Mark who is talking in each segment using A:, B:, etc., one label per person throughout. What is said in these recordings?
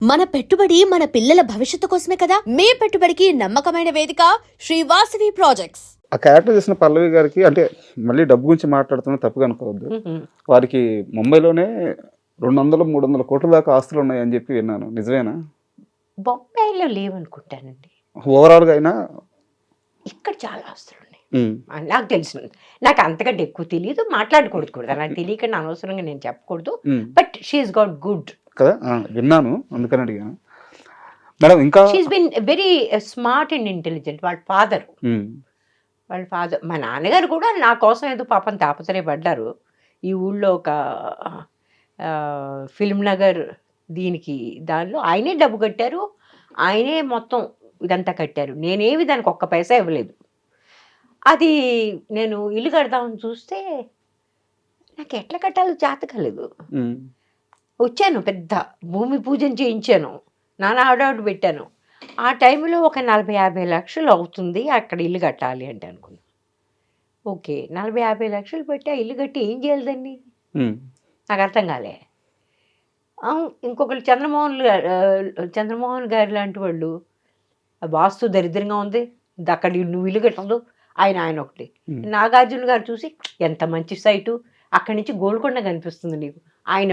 A: మన పెట్టుబడి మన పిల్లల భవిష్యత్తు కోసమే కదా. మీ పెట్టుబడికి నమ్మకమైన వేదిక శ్రీవాసవి ప్రాజెక్ట్స్.
B: ఆ క్యారెక్టర్ చేసిన పల్లవి గారికి అంటే మళ్ళీ డబ్బు గురించి మాట్లాడుతున్నా తప్పుగా అనుకోవద్దు. వారికి ముంబైలోనే 200-300 కోట్ల దాకా ఆస్తులు ఉన్నాయని చెప్పి విన్నాను. నిజమేనా?
C: బొంబాయిలో లేవనుకుంటానండి.
B: ఓవరాల్గా అయినా
C: ఇక్కడ చాలా ఆస్తులు ఉన్నాయి. నాకు తెలిసిన నాకు అంతకంటే ఎక్కువ తెలియదు, మాట్లాడకూడదు కూడా. నాకు తెలియకుండా అనవసరంగా నేను చెప్పకూడదు. బట్ షీఈస్ గాట్ గుడ్
B: కదా, విన్నాను, అందుకని అడిగాను మేడం. ఇంకా
C: she is been very smart and intelligent. వాళ్ళ ఫాదర్ మా నాన్నగారు కూడా నా కోసం ఏదో పాపం తాపత్రయపడ్డారు. ఈ ఊళ్ళో ఒక ఫిల్మ్ నగర్ దీనికి దానిలో ఆయనే డబ్బు కట్టారు, ఆయనే మొత్తం ఇదంతా కట్టారు. నేనేమి దానికి ఒక్క పైసా ఇవ్వలేదు. అది నేను ఇల్లు కడదామని చూస్తే నాకు ఎట్లా కట్టాలో చేత కాలేదు. వచ్చాను, పెద్ద భూమి పూజన చేయించాను, నానా ఆడాడు పెట్టాను. ఆ టైంలో ఒక 40-50 లక్షలు అవుతుంది అక్కడ ఇల్లు కట్టాలి అంటే అనుకున్నాను. ఓకే, 40-50 లక్షలు పెట్టి ఆ ఇల్లు కట్టి ఏం చేయాలి దాన్ని? నాకు అర్థం కాలే. ఇంకొకరు చంద్రమోహన్ గారు లాంటి వాళ్ళు, వాస్తు దరిద్రంగా ఉంది, అక్కడ నువ్వు ఇల్లు కట్టదు, ఆయన ఒకటి. నాగార్జున గారు చూసి ఎంత మంచి సైటు, అక్కడి నుంచి గోల్కొండ కనిపిస్తుంది నీకు, ఆయన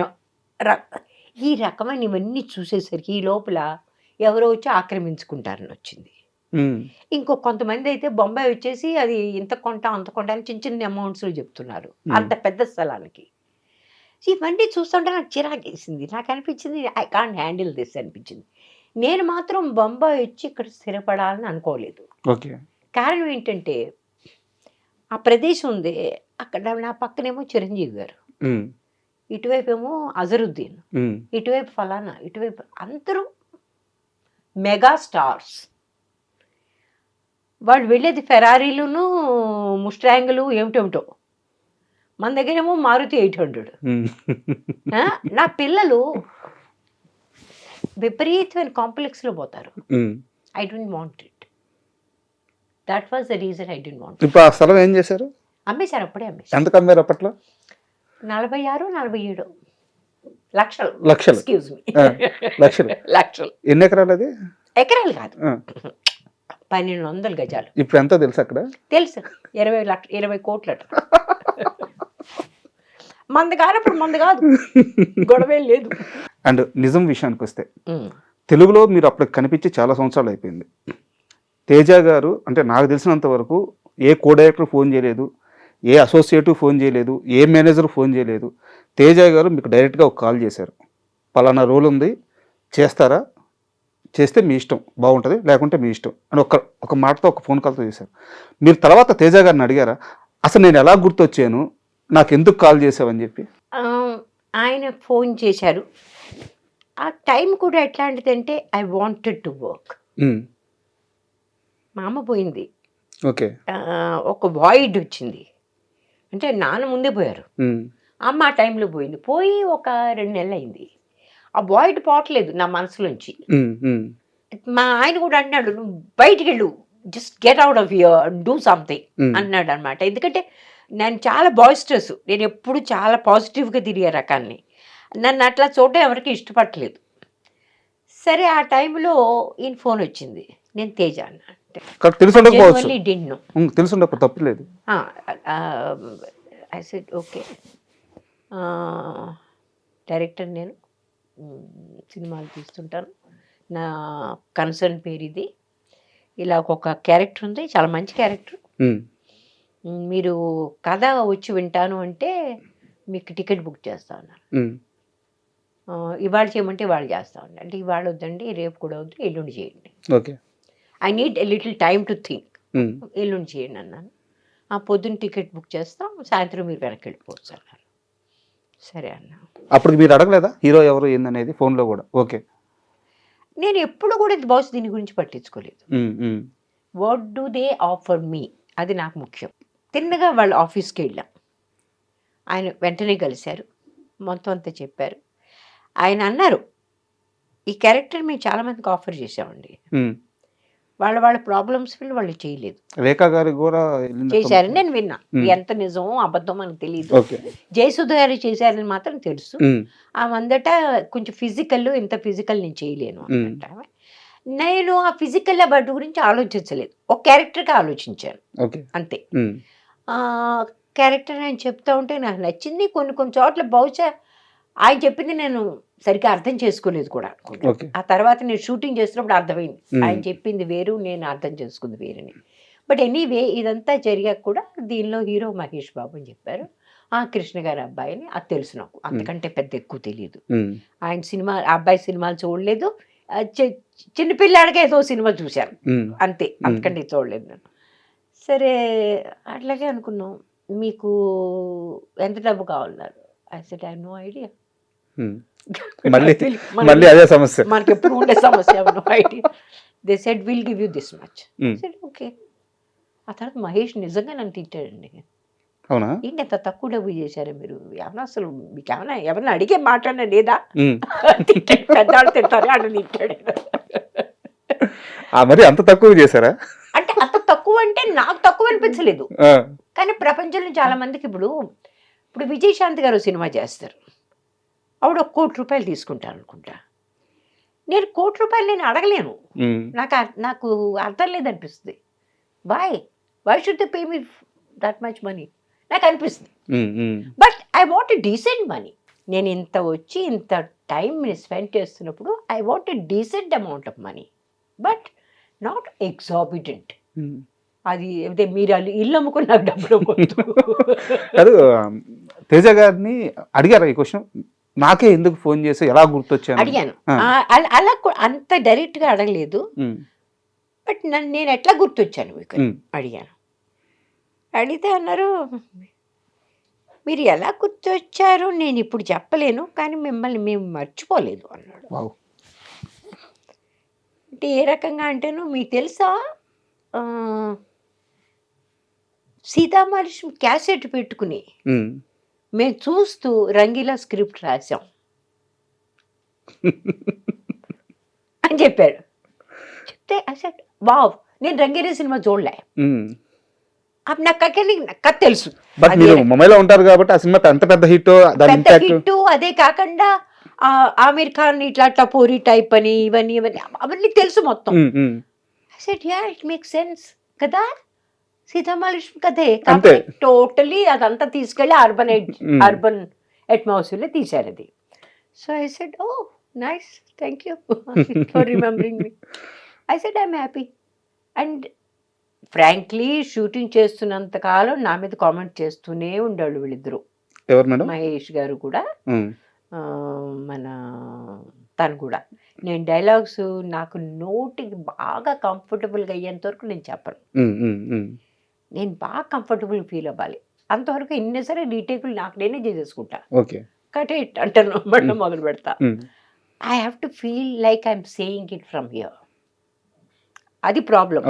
C: ఈ రకమైన ఇవన్నీ చూసేసరికి ఈ లోపల ఎవరో వచ్చి ఆక్రమించుకుంటారని వచ్చింది. కొంతమంది అయితే బొంబాయి వచ్చేసి అది ఇంత కొంట అంత కొంట అని చిన్న చిన్న అమౌంట్స్లో చెప్తున్నారు అంత పెద్ద స్థలానికి. ఇవన్నీ చూస్తుంటే నాకు చిరాకేసింది. నాకు అనిపించింది ఐ కాంట్ హ్యాండిల్ దిస్ అనిపించింది. నేను మాత్రం బొంబాయి వచ్చి ఇక్కడ స్థిరపడాలని అనుకోలేదు. కారణం ఏంటంటే ఆ ప్రదేశం ఉంది, అక్కడ నా పక్కనేమో చిరంజీవి గారు, ఇటువైపు ఏమో అజరుద్దీన్, ఇటువైపు ఫలానా, ఇటువైపు అందరూ మెగా స్టార్స్. వాళ్ళు వెళ్ళేది ఫెరారీలును ముస్టాంగులు ఏమిటేమిటో, మన దగ్గరేమో మారుతి 800. నా పిల్లలు విపరీతమైన కాంప్లెక్స్లో పోతారు. I don't want it. That was the reason I don't want.
B: ఇప్పుడు ఆ స్థలం ఏం చేశారు?
C: అమ్మేశారు, అప్పుడే అమ్మేశారు.
B: ఎంత కమ్మారు అప్పట్లో?
C: 46-47 లక్షలు.
B: ఎక్స్క్యూజ్ మీ, లక్షలు. ఎన్ని ఎకరాలు అది?
C: ఎకరాలు కాదు, 1200 గజాలు.
B: ఇప్పుడు ఎంత తెలుసు అక్కడ?
C: తెలుసు, 20 కోట్లట. మంది కానప్పుడు మంది కాదు, గొడవే లేదు.
B: అండ్ నిజం విషయానికి వస్తే తెలుగులో మీరు అప్పుడు కనిపించి చాలా సంవత్సరాలు అయిపోయింది. తేజ గారు అంటే నాకు తెలిసినంత వరకు ఏ కో డైరెక్టర్ ఫోన్ చేయలేదు, ఏ అసోసియేటివ్ ఫోన్ చేయలేదు, ఏ మేనేజర్ ఫోన్ చేయలేదు. తేజ గారు మీకు డైరెక్ట్గా ఒక కాల్ చేశారు, పలానా రోల్ ఉంది చేస్తారా, చేస్తే మీ ఇష్టం, బాగుంటుంది, లేకుంటే మీ ఇష్టం అని ఒక మాటతో ఒక ఫోన్ కాల్తో చేశారు. మీరు తర్వాత తేజ గారిని అడిగారా అసలు నేను ఎలా గుర్తొచ్చాను, నాకు ఎందుకు కాల్ చేసావని చెప్పి?
C: ఆయన ఫోన్ చేశారు. ఆ టైం కూడా ఎట్లాంటిదంటే ఐ వాంటెడ్ టు వర్క్. మా అమ్మ పోయింది,
B: ఓకే,
C: ఒక వాయిడ్ వచ్చింది. అంటే నాన్న ముందే పోయారు, అమ్మ ఆ టైంలో పోయింది. పోయి ఒక 2 నెలలు అయింది. ఆ వాయిడ్ పోవట్లేదు నా మనసులోంచి. మా ఆయన కూడా అన్నాడు, నువ్వు బయటికి వెళ్ళు, just get out of here, do something అన్నాడు అనమాట. ఎందుకంటే నేను చాలా బాయిస్టర్స్, నేను ఎప్పుడు చాలా పాజిటివ్గా తిరిగే రకాన్ని, నన్ను అట్లా చూడడం ఎవరికి ఇష్టపడలేదు. సరే ఆ టైంలో ఈయన ఫోన్ వచ్చింది, నేను తేజ అన్న.
B: తప్పలేదు.
C: ఐ సెడ్ ఓకే, డైరెక్టర్ నేను, సినిమాలు తీస్తుంటాను, నా కన్సర్న్ పేరు ఇది, ఇలా ఒక క్యారెక్టర్ ఉంది, చాలా మంచి క్యారెక్టర్, మీరు కథ వచ్చి వింటాను అంటే మీకు టికెట్ బుక్ చేస్తా ఉన్నారు. ఇవాళ చేయమంటే ఇవాళ చేస్తా ఉన్నారు. అంటే ఇవాళ వద్దండి, రేపు కూడా వద్దు, ఎల్లుండి చేయండి.
B: Okay,
C: I need a little time to think. ఎల్లుండి చేయండి అన్నాను. ఆ పొద్దున్న టికెట్ బుక్ చేస్తాం, సాయంత్రం మీరు వెనక్కి వెళ్ళిపోవచ్చు అన్నారు. సరే అన్నా.
B: అప్పుడు మీరు అడగలేదా హీరో ఎవరు ఏందనేది ఫోన్లో కూడా? ఓకే,
C: నేను ఎప్పుడు కూడా బహుశా దీని గురించి పట్టించుకోలేదు. వాట్ డూ దే ఆఫర్ మీ, అది నాకు ముఖ్యం. తిన్నగా వాళ్ళ ఆఫీస్కి వెళ్ళాం. ఆయన వెంటనే కలిశారు, మొత్తం అంతా చెప్పారు. ఆయన అన్నారు, ఈ క్యారెక్టర్ మేము చాలామందికి ఆఫర్ చేసామండి, వాళ్ళ ప్రాబ్లమ్స్ వాళ్ళు చేయలేదు.
B: రేఖ గారికి కూడా వెళ్ళింది
C: చేశారని నేను విన్నా.
B: ఉమ్.
C: ఎంత నిజమో అబద్ధమో మనకు తెలియదు.
B: ఓకే.
C: జయసుధ గారు చేశారని మాత్రం తెలుసు.
B: ఉమ్.
C: ఆమె అందట కొంచెం ఫిజికల్, ఇంత ఫిజికల్ నేను చేయలేను అన్నట్ట ఆమె. నేను ఆ ఫిజికల్ అబౌట్ గురించి ఆలోచించలేదు. ఒక క్యారెక్టర్గా ఆలోచించాను
B: ఓకే.
C: అంతే.
B: ఉమ్.
C: క్యారెక్టర్ ఆయన చెప్తా ఉంటే నాకు నచ్చింది. కొన్ని కొన్ని చోట్ల బహుశా ఆయన చెప్పింది నేను సరిగ్గా అర్థం చేసుకోలేదు కూడా అనుకుంటా.
B: ఓకే.
C: ఆ తర్వాత నేను షూటింగ్ చేస్తున్నప్పుడు అర్థమైంది
B: ఉమ్.
C: ఆయన చెప్పింది వేరు, నేను అర్థం చేసుకుంది వేరని. బట్ ఎనీవే ఇదంతా జరిగాక కూడా దీనిలో హీరో మహేష్ బాబు అని చెప్పారు. ఆ కృష్ణ గారి అబ్బాయిని అది తెలుసు నాకు, అంతకంటే పెద్ద ఎక్కువ తెలియదు.
B: ఉమ్.
C: ఆయన సినిమా, ఆ అబ్బాయి సినిమాలు చూడలేదు. చిన్నపిల్లాడికి ఏదో సినిమా చూశాను
B: ఉమ్.
C: అంతే, అంతకంటే చూడలేదు నేను. సరే అట్లాగే అనుకున్నాం. మీకు ఎంత డబ్బు కావాలన్నారు? I said I have no idea.
B: Um. మళ్ళీ అదే సమస్య.
C: మనకి ఎప్పుడు ఉండే సమస్య, no idea. They said will give you this much. Said okay. ఆ తర్వాత మహేష్ నిజంగా నన్ను తిట్టాడండి.
B: అవునా?
C: ఏంటి ఎంత తక్కువ డబ్బు చేశారా మీరు? ఏమన్నా అసలు మీకు ఏమన్నా ఎవరన్నా అడిగే మాట్లాడినా లేదా? పెద్దవాళ్ళు తింటారు అని తిట్టాడు.
B: మరి అంత తక్కువ చేశారా?
C: అంటే అంత తక్కువ అంటే నాకు తక్కువ అనిపించలేదు, కానీ ప్రపంచంలో చాలా మందికి ఇప్పుడు విజయశాంతి గారు సినిమా చేస్తారు, ఆవిడ 1 కోటి రూపాయలు తీసుకుంటాను అనుకుంటా. నేను 1 కోటి రూపాయలు నేను అడగలేను. నాకు అర్థం లేదనిపిస్తుంది. Why should they pay me that much money నాకు అనిపిస్తుంది. But I want a decent money. నేను ఇంత వచ్చి ఇంత టైం స్పెండ్ చేస్తున్నప్పుడు I want a decent amount of money, but not exorbitant. అది అదే మీరు ఇల్లు అమ్ముకుని నాకు డబ్బులు
B: కాదు. తేజ గారిని అడిగారా ఈ క్వశ్చన్? నాకే ఎందుకు ఫోన్ చేసి ఎలా గుర్తొచ్చాను
C: అడిగాను. అలా అంత డైరెక్ట్ గా అడగలేదు, బట్ నేను ఎట్లా గుర్తొచ్చాను మీకు అడిగాను. అడిగితే అన్నారు, మీరు ఎలా గుర్తొచ్చారు నేను ఇప్పుడు చెప్పలేను, కానీ మిమ్మల్ని మేము మర్చిపోలేదు అన్నాడు. అంటే ఏ రకంగా అంటేను, మీకు తెలుసా సీతామహాలక్ష్మి క్యాసెట్ పెట్టుకుని మేము చూస్తూ రంగీలా స్క్రిప్ట్ రాసాం అని చెప్పాడు. చెప్తే అసలు వావ్, నేను రంగీలా సినిమా చూడలే, అప్పుడు నాకు కథ తెలుసు.
B: మొబైల్లో ఉంటారు కాబట్టి ఆ సినిమా ఎంత పెద్ద హిట్,
C: అదే కాకుండా ఆమీర్ ఖాన్ ఇట్లా టపోరీ టైప్ అని అవన్నీ తెలుసు మొత్తం. ఇట్ మేక్ సెన్స్ కదా, సీతామహాలక్ష్మి కథే కాబట్టి టోటలీ అదంతా తీసుకెళ్ళి అర్బన్ అట్మాస్ఫియర్లో తీశారు అది. So I said oh nice, thank you for remembering me. I said I'm happy. And frankly shooting చేస్తున్నంత కాలం నా మీద కామెంట్ చేస్తూనే ఉండేవాళ్ళు వీళ్ళిద్దరూ. మహేష్ గారు కూడా, మన తను కూడా. నేను డైలాగ్స్ నాకు నోటికి బాగా కంఫర్టబుల్గా అయ్యేంత వరకు నేను చెప్పను. నేను బాగా కంఫర్టబుల్ ఫీల్ అవ్వాలి, అంతవరకు ఎన్ని సరే రీటేకులు నాకు నేనే చేసేసుకుంటా. కటే అంటాను, మళ్ళీ మొదలు పెడతా. I have to feel like I'm saying it from here. అది ప్రాబ్లం.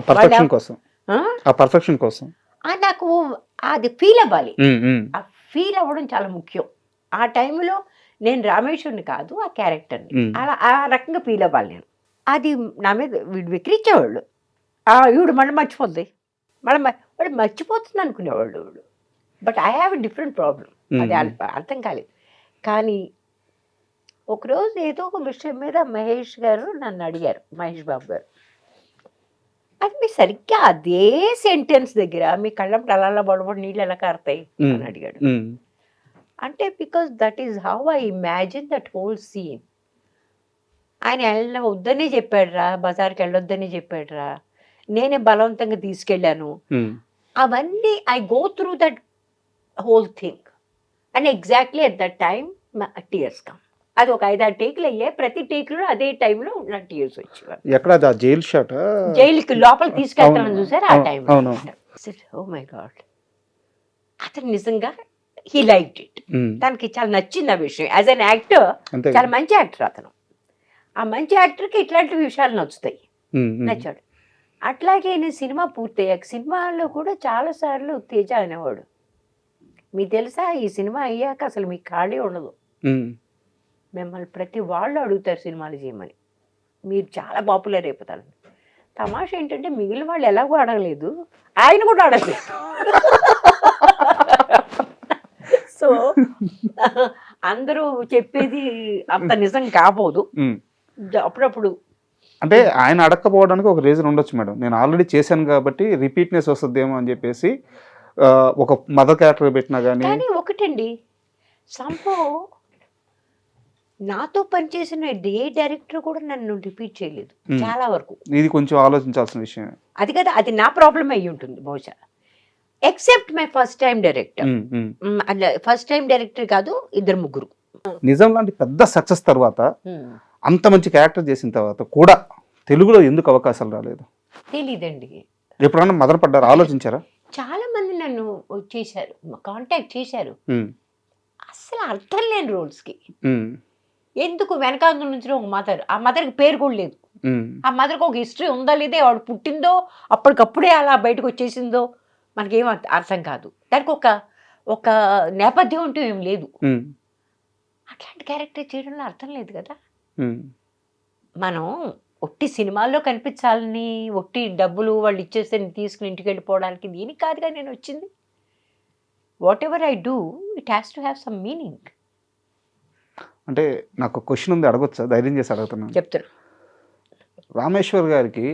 C: నాకు అది ఫీల్ అవ్వాలి. ఆ ఫీల్ అవ్వడం చాలా ముఖ్యం. ఆ టైంలో నేను రామేశ్వరుని కాదు, ఆ క్యారెక్టర్ని అలా ఆ రకంగా ఫీల్ అవ్వాలి నేను. అది నా మీద వీడు విక్రించేవాళ్ళు. ఈవిడు మళ్ళీ మర్చిపోద్ది, వాడు మర్చిపోతుంది అనుకునేవాళ్ళు వీడు. But I have a different problem. అది అర్థం కాలేదు. కానీ ఒకరోజు ఏదో ఒక విషయం మీద మహేష్ గారు నన్ను అడిగారు, మహేష్ బాబు గారు, అది మీ సరిగ్గా అదే సెంటెన్స్ దగ్గర మీ కళ్ళంటే అలా బొడబడి నీళ్ళు ఎలా కారుతాయి అని అడిగాడు. అంటే because that is how I imagine that whole scene. ఆయన వద్దనే చెప్పాడురా, బజార్కి వెళ్ళొద్దని చెప్పాడురా, నేనే బలవంతంగా తీసుకెళ్ళాను. అవన్నీ I go through that whole thing. And exactly at that time tears come. అది ఒక 5-6 టేకులు అయ్యాయి. ప్రతి టేకులో అదే టైంలో నాకు టీయర్స్ వచ్చేవారు. జైలుకి లోపల తీసుకెళ్తామని చూసారు ఆ టైంలో. ఓ మై గాడ్, అతను నిజంగా హీ లైక్డ్ ఇట్. తనకి చాలా నచ్చింది ఆ విషయం. యాజ్ అన్ యాక్టర్ చాలా మంచి యాక్టర్ అతను. ఆ మంచి యాక్టర్కి ఇట్లాంటి విషయాలు నచ్చుతాయి, నచ్చాడు. అట్లాగే నేను సినిమా పూర్తయ్యాక సినిమాల్లో కూడా చాలాసార్లు తేజ అనేవాడు, మీకు తెలుసా ఈ సినిమా అయ్యాక అసలు మీకు ఖాళీ ఉండదు, మిమ్మల్ని ప్రతి వాళ్ళు అడుగుతారు సినిమాలు చేయమని, మీరు చాలా పాపులర్ అయిపోతారు. తమాషా ఏంటంటే మిగిలిన వాళ్ళు ఎలాగో అడగలేదు, ఆయన కూడా అడగలేదు. సో అందరూ చెప్పేది అంత నిజం కాబోదు. అప్పుడప్పుడు
B: అంటే ఆయన అడగకపోవడానికి ఒక రీజన్ ఉండొచ్చు మేడం. నేను ఆల్రెడీ చేశాను కాబట్టి రిపీట్నెస్ వస్తుందేమో అని చెప్పేసి ఒక మదర్ క్యారెక్టర్ పెట్టినా కానీ.
C: కానీ ఒకటండి, సంభవ్ నాతో పనిచేసిన ఏ డైరెక్టర్ కూడా నన్ను రిపీట్ చేయలేదు చాలా వరకు.
B: ఇది కొంచెం ఆలోచించాల్సిన విషయం.
C: అది కదా, అది నా ప్రాబ్లం అయ్యి ఉంటుంది బహుశా. Except my first time director. First time director కాదు, 2-3.
B: నిజం లాంటి పెద్ద సక్సెస్ తర్వాత అంత మంచి క్యారెక్టర్ చేసిన తర్వాత కూడా తెలుగులో ఎందుకు అవకాశాలు రాలేదు?
C: తెలీదండి.
B: ఎప్పుడన్నా మదన పడ్డారు, ఆలోచించారా?
C: చాలా మంది నన్ను చేశారు, కాంటాక్ట్ చేశారు. అసలు అర్థం లేని రోల్స్కి ఎందుకు వెనకాల నుంచి ఒక మదర్, ఆ మదర్కి పేరు కూడా లేదు. ఆ మదర్కి ఒక హిస్టరీ ఉందా లేదా, వాడు పుట్టిందో అప్పటికప్పుడే అలా బయటకు వచ్చేసిందో మనకేం అర్థం కాదు. దానికి ఒక నేపథ్యం అంటూ ఏం లేదు. అట్లాంటి క్యారెక్టర్ చేయడంలో అర్థం లేదు కదా. మనం ఒట్టి సినిమాల్లో కనిపించాలని, ఒట్టి డబ్బులు వాళ్ళు ఇచ్చేస్తే తీసుకుని ఇంటికి వెళ్ళిపోవడానికి దీనికి కాదుగా నేను వచ్చింది. What ever I do, it has to have some meaning.
B: అంటే నాకు క్వశ్చన్ ఉంది, అడగొచ్చా? ధైర్యం చేసి అడుగుతున్నాను.
C: చెప్తారు.
B: రామేశ్వర్ గారికి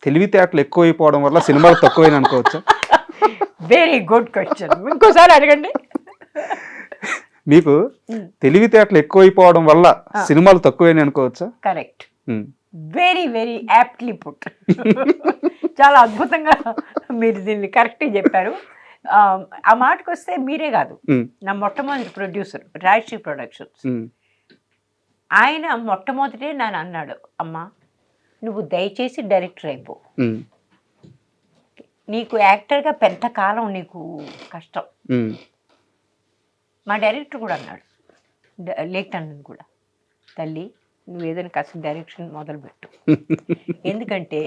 B: తెలివితేటలు ఎక్కువైపోవడం వల్ల సినిమాలు తక్కువైన అనుకోవచ్చా?
C: వెరీ గుడ్ క్వశ్చన్, ఇంకోసారి అడగండి.
B: మీకు తెలివితేటలు ఎక్కువైపోవడం వల్ల సినిమాలు తక్కువైన అనుకోవచ్చా?
C: Correct, very very aptly put. చాలా అద్భుతంగా మీరు దీన్ని కరెక్ట్గా చెప్పారు. ఆ మాటకు వస్తే మీరే కాదు, నా మొట్టమొదటి ప్రొడ్యూసర్ రాజశ్రీ ప్రొడక్షన్స్, ఆయన మొట్టమొదటే నన్ను అన్నాడు, అమ్మా నువ్వు దయచేసి డైరెక్టర్ అయిపో, నీకు యాక్టర్గా పెద్ద కాలం నీకు కష్టం. మా డైరెక్టర్ కూడా అన్నాడు, లేఖనని కూడా, తల్లి నువ్వు ఏదైనా కాస్త డైరెక్షన్ మొదలుపెట్టు, ఎందుకంటే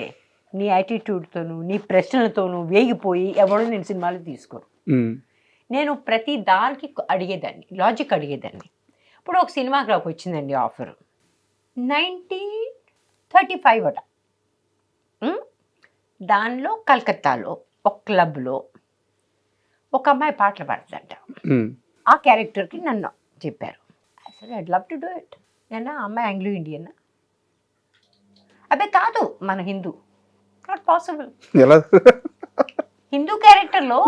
C: నీ యాటిట్యూడ్తోనూ నీ ప్రశ్నలతోనూ వేగిపోయి ఎవడో నేను సినిమాలు తీసుకోను. నేను ప్రతి దానికి అడిగేదాన్ని, లాజిక్ అడిగేదాన్ని. ఇప్పుడు ఒక సినిమాకి వచ్చిందండి ఆఫర్, 1935 అట. దానిలో కలకత్తాలో ఒక క్లబ్లో ఒక అమ్మాయి పాటలు పాడుతుందంట. ఆ క్యారెక్టర్కి నన్ను చెప్పారు. అసలు I'd love to do it. నేను ఆ అమ్మాయి ఆంగ్లో ఇండియన్, అదే కాదు మన హిందూ, నాట్ పాసిబుల్. హిందూ క్యారెక్టర్లో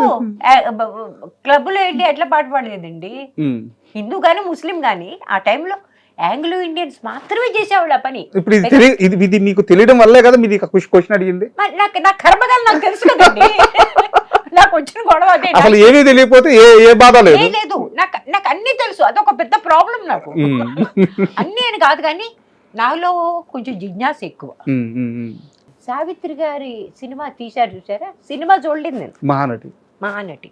C: క్లబ్లో వెళ్ళి ఎట్లా పాట పాడలేదండి. హిందూ కానీ ముస్లిం కానీ ఆ టైంలో ఆంగ్లో ఇండియన్స్ మాత్రమే చేసేవాళ్ళు ఆ పని.
B: ఇప్పుడు ఇది మీకు తెలియడం వల్లే కదా మీరు క్వశ్చన్ అడిగింది.
C: నా కర్మగాలు నాకు తెలుసు కదండి. నాకు వచ్చిన గొడవ అదే.
B: అసలు ఏమీ తెలియకపోతే ఏ బాధ లేదు.
C: నాకు అన్ని తెలుసు, అదొక పెద్ద ప్రాబ్లం నాకు. అన్నీ అని కాదు కానీ నాలో కొంచెం జిజ్ఞాస ఎక్కువ. సావిత్రి గారి సినిమా తీశారు చూసారా, సినిమా చూడలేదు నేను. మహానటి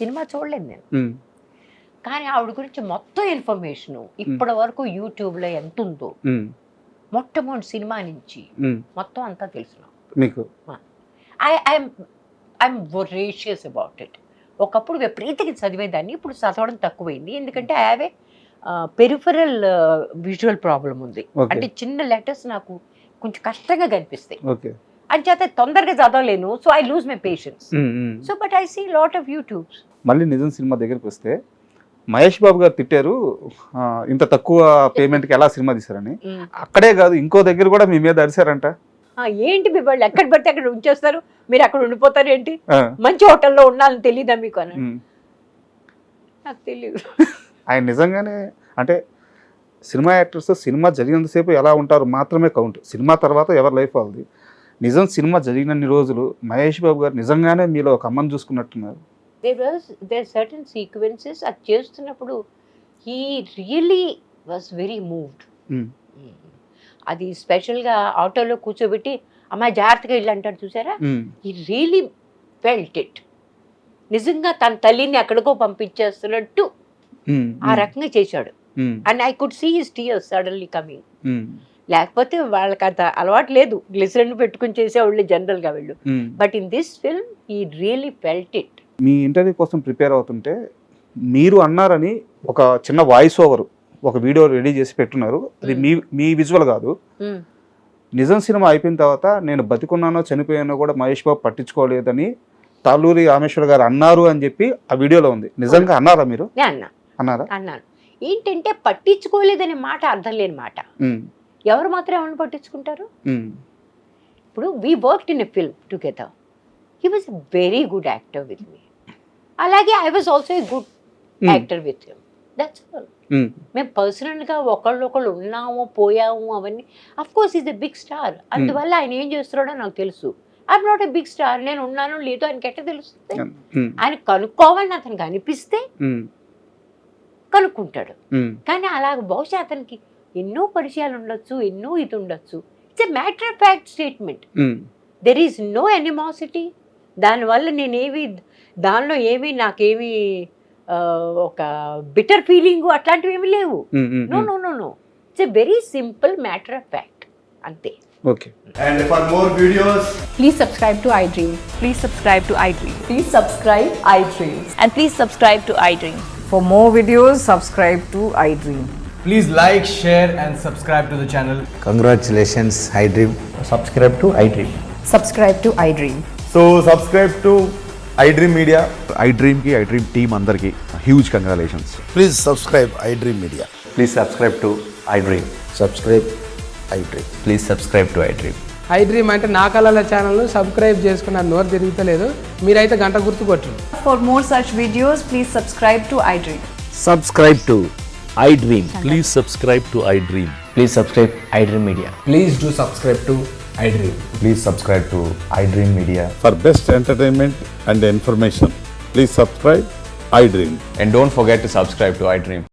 C: సినిమా చూడలేదు నేను, కానీ ఆవిడ గురించి మొత్తం ఇన్ఫర్మేషన్ ఇప్పటి వరకు యూట్యూబ్లో ఎంత ఉందో, మొట్టమొదటి సినిమా నుంచి మొత్తం అంతా తెలుసు మీకు. I'm voracious about it. ఒకప్పుడు విపరీతంగా చదివేదాన్ని, ఇప్పుడు చదవడం తక్కువైంది. ఎందుకంటే I have a peripheral visual problem ఉంది. అంటే చిన్న లెటర్స్ నాకు కొంచెం కష్టంగా కనిపిస్తాయి, అంచేత తొందరగా చదవలేను. So I lose my patience. So but I see lot of YouTubes.
B: మళ్ళీ నిజం సినిమా దగ్గరికి వస్తే మహేష్ బాబు గారు తిట్టారు, ఇంత తక్కువ పేమెంట్కి ఎలా సినిమా తీశారని. అక్కడే కాదు ఇంకో దగ్గర కూడా మీ మీద అరిశారంట.
C: ఏంటి మీ వాళ్ళు ఎక్కడ పడితే అక్కడ ఉంచేస్తారు, మీరు అక్కడ ఉండిపోతారు ఏంటి, మంచి హోటల్లో ఉండాలని తెలీదా మీకు అని. నాకు తెలియదు.
B: ఆయన నిజంగానే అంటే సినిమా యాక్టర్స్ సినిమా జరిగినంతసేపు ఎలా ఉంటారు మాత్రమే కౌంట్, సినిమా తర్వాత ఎవరి లైఫ్ వాళ్ళది. నిజం సినిమా జరిగినన్ని రోజులు మహేష్ బాబు గారు నిజంగానే మీలో ఒక అమ్మని చూసుకున్నట్టున్నారు.
C: there certain sequences అది చేస్తున్నప్పుడు he really was very moved. అది స్పెషల్గా ఆటోలో కూర్చోబెట్టి అమ్మాయి జాగ్రత్తగా ఇల్లు అంటాడు చూసారా, he really felt it. నిజంగా తన తల్లిని ఎక్కడికో పంపించేస్తున్నట్టు ఆ రకంగా చేశాడు. And I could see his tears suddenly coming. లేకపోతే వాళ్ళకి అంత అలవాటు లేదు, గ్లిసరిన్ పెట్టుకుని చేసేవాళ్ళు జనరల్గా వెళ్ళు. But in this film he really felt it.
B: Me interview కోసం ప్రిపేర్ అవుతుంటే మీరు అన్నారని ఒక చిన్న వాయిస్ ఓవర్ ఒక వీడియో రెడీ చేసి పెట్టున్నారు. అది మీ విజువల్ కాదు, నిజం సినిమా అయిపోయిన తర్వాత నేను బతికున్నానో చనిపోయానో కూడా మహేష్ బాబు పట్టించుకోలేదని తాళ్ళూరి రామేశ్వర గారు అన్నారు అని చెప్పి ఆ వీడియోలో ఉంది. నిజంగా అన్నారా మీరు?
C: నేను అన్నాను. ఏంటంటే పట్టించుకోలేదనే మాట అర్థం లేని మాట. ఎవరు మాత్రం ఎవరిని పట్టించుకుంటారు? ఇప్పుడు we worked in a film together. He was a very good actor with me. అలాగే I was also a good actor with him. That's all. మేము పర్సనల్గా ఒకళ్ళు ఉన్నాము పోయాము అవన్నీ. Of course is a big star. అందువల్ల ఆయన ఏం చేస్తున్నాడో నాకు తెలుసు. I'm not a big star. నేను ఉన్నాను లేదో ఆయనకి ఎట్లా తెలుస్తుంది? ఆయన కనుక్కోవాలని అతనికి అనిపిస్తే కనుక్కుంటాడు. కానీ అలాగ బహుశా అతనికి ఎన్నో పరిచయాలు ఉండొచ్చు, ఎన్నో ఇది ఉండొచ్చు. It's a matter of fact statement. There is no animosity. దానివల్ల నేనేవి దానిలో ఏమి నాకేమి ఒక బిటర్ ఫీలింగ్ అట్లాంటివి ఏమి లేవు. No no no no it's a very simple matter of fact, అంతే.
B: Okay.
D: And for more videos,
E: Please subscribe to iDream.
F: Please subscribe to iDream.
E: Please subscribe iDream.
F: And please subscribe to iDream.
E: For more videos, subscribe to iDream.
D: please like, share and subscribe to the channel.
G: Congratulations, iDream.
H: Subscribe to iDream.
E: Subscribe to iDream.
D: So subscribe to iDream Media.
I: iDream team అందరికి huge congratulations.
G: Please subscribe iDream Media.
H: Please subscribe to iDream.
G: Subscribe iDream.
H: Please subscribe to iDream.
J: iDream అంటే నా కళల ఛానల్ను subscribe చేసుకున్న నోరు తిరుగుతలేదు. మీరైతే గంట గుర్తు కొట్టండి.
F: For more such videos, please subscribe to iDream.
H: Subscribe to iDream.
K: Please subscribe to iDream.
H: Please subscribe iDream Media.
D: Please do subscribe to iDream.
H: Please subscribe to iDream Media.
I: For best entertainment and information, please subscribe iDream.
H: And don't forget to subscribe to iDream.